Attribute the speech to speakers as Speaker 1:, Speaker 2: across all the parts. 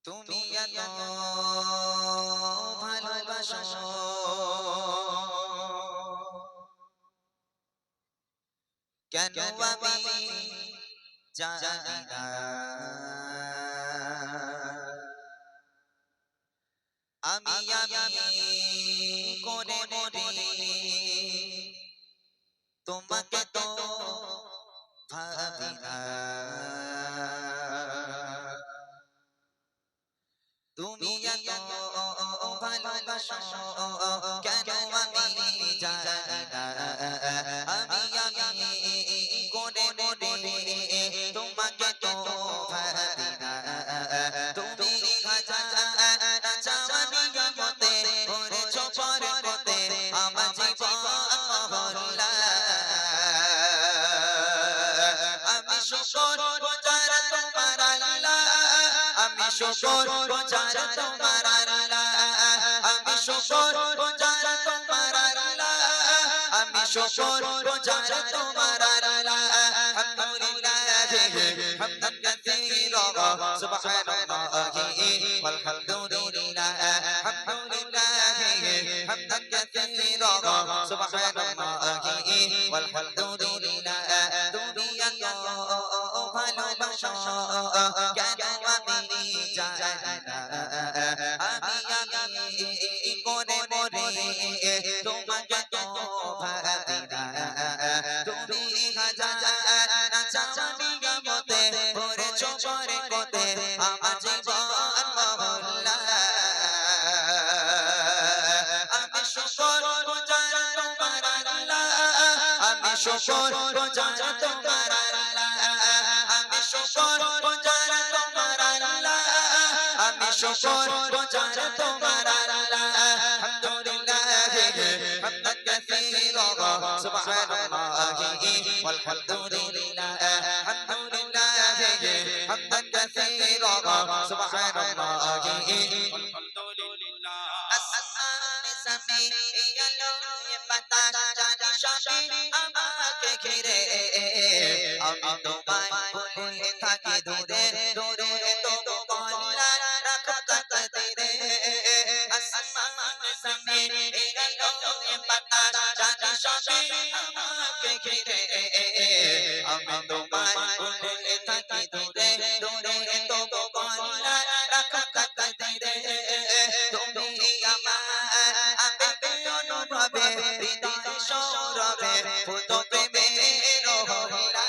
Speaker 1: তুমি এত ভালোবাসো কেন আমি জানি না। আমি করে মরি তোমাকে তো ভাবি না। তুমি এত ভালোবাসো কেন আমি জানি না। আমি করে মরি তোমাকে তো ভাবি না। তুমি হাজার চাওয়ানির মতে করেছো পরতে আমার জীবন মহল্লা। আমি শুকর গুজার তোমার আল্লাহ, আমি শুকর গুজার তোমার আল্লাহ, আমি শুকর গুজার তোমার আল্লাহ, আমি শুকর গুজার তোমার আল্লাহ। আলহামদুলিল্লাহ হামদান কাসীরা সুবহানাল্লাহি ওয়াল হামদুলিল্লাহ। আলহামদুলিল্লাহ হামদান কাসীরা সুবহানাল্লাহি ওয়াল হামদুলিল্লাহ। তুমি এত ভালোবাসো কেন আমি জানি না। আমি করে মরি তোমাকে তো ভাবি না। তুমি হাজার চাওয়ানির মতে করেছো পরতে আমার জীবন মহল্লা। আমি শুকর গুজার তোমার আল্লাহ, আমি শুকর গুজার তোমার আল্লাহ, আমি শুকর গুজার তোমার আল্লাহ, আমি শুকর গুজার তোমার আল্লাহ। আলহামদুলিল্লাহ হামদান কাসীরা সুবহানাল্লাহি ওয়াল হামদুলিল্লাহ। আলহামদুলিল্লাহ হামদান কাসীরা সুবহানাল্লাহি ওয়াল হামদুলিল্লাহ। আসমানে জমিন আলো বাতাস জানি সবই আমাকে ঘিরে। আমি তোমায় ভুলে থাকি দূরে দূরে, তবু গলা রাখো তাকদীরে। আসমানে জমিন আলো বাতাস জানি সবই আমাকে ঘিরে। আমি তোমায় ভুলে থাকি দূরে দূরে, তবু গলা রাখো তাকদীরে। তুমি আমার আবেগে অনুভবে হৃদয় সৌরভে পুত প্রেমের হলা।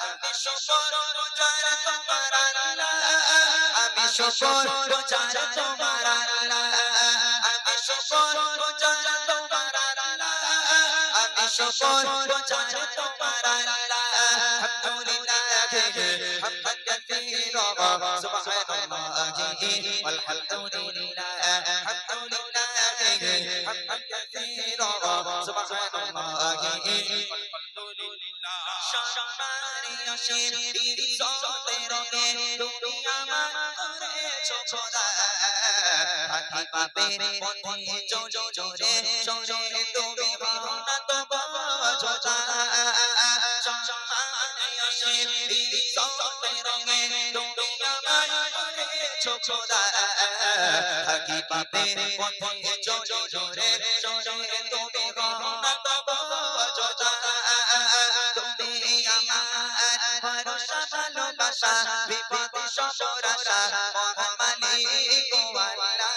Speaker 1: আমি শুকর গুজার তোমার আল্লাহ, আমি শুকর গুজার তোমার আল্লাহ, আমি শুকর গুজার তোমার আল্লাহ, আমি শুকর গুজার তোমার আল্লাহ। আলহামদুলিল্লাহ হামদান কাসীরা সুবহানাল্লাহি ওয়াল হামদুলিল্লাহ। আলহামদুলিল্লাহ হামদান কাসীরা সুবহানাল্লাহি ওয়াল হামদুলিল্লাহ। সম্মানে আশির ইজ্জতে রঙে তুমি আমার করেছো খোদা। থাকি পাবে পথে জোরে জোরে সরে তুমি হও না তো বোঝা। সম্মানে আশির ইজ্জতে রঙে তুমি আমার করেছো খোদা। থাকি পাবে পথে জোরে জোরে সরে তুমি হও না তো বোঝা। তুমি আমার ভরসা ভালোবাসা বিপদে সবর আশা মহান মালিক আল্লাহ।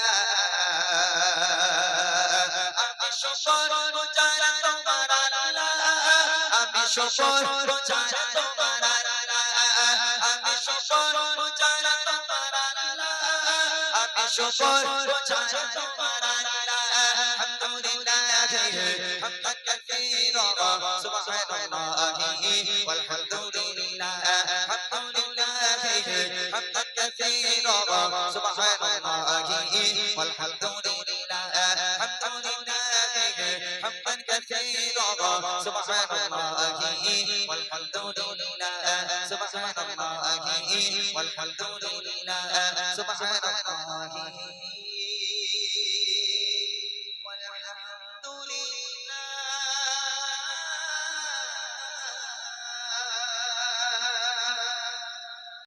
Speaker 1: আমি শুকর গুজার তোমার আল্লাহ, আমি শুকর গুজার তোমার আল্লাহ, আমি শুকর গুজার তোমার আল্লাহ, আমি শুকর গুজার তোমার আল্লাহ। আলহামদুলিল্লাহ হামদান কাসীরা সুবহানাল্লাহি ওয়াল হামদুলিল্লাহ। আলহামদুলিল্লাহ হামদান কাসীরা সুবহানাল্লাহি ওয়াল হামদুলিল্লাহ। আলহামদুলিল্লাহ হামদান কাসীরা সুবহানাল্লাহি ওয়াল হামদুলিল্লাহ। সুবহানাল্লাহি ওয়াল হামদুলিল্লাহ। সুবহানাল্লাহি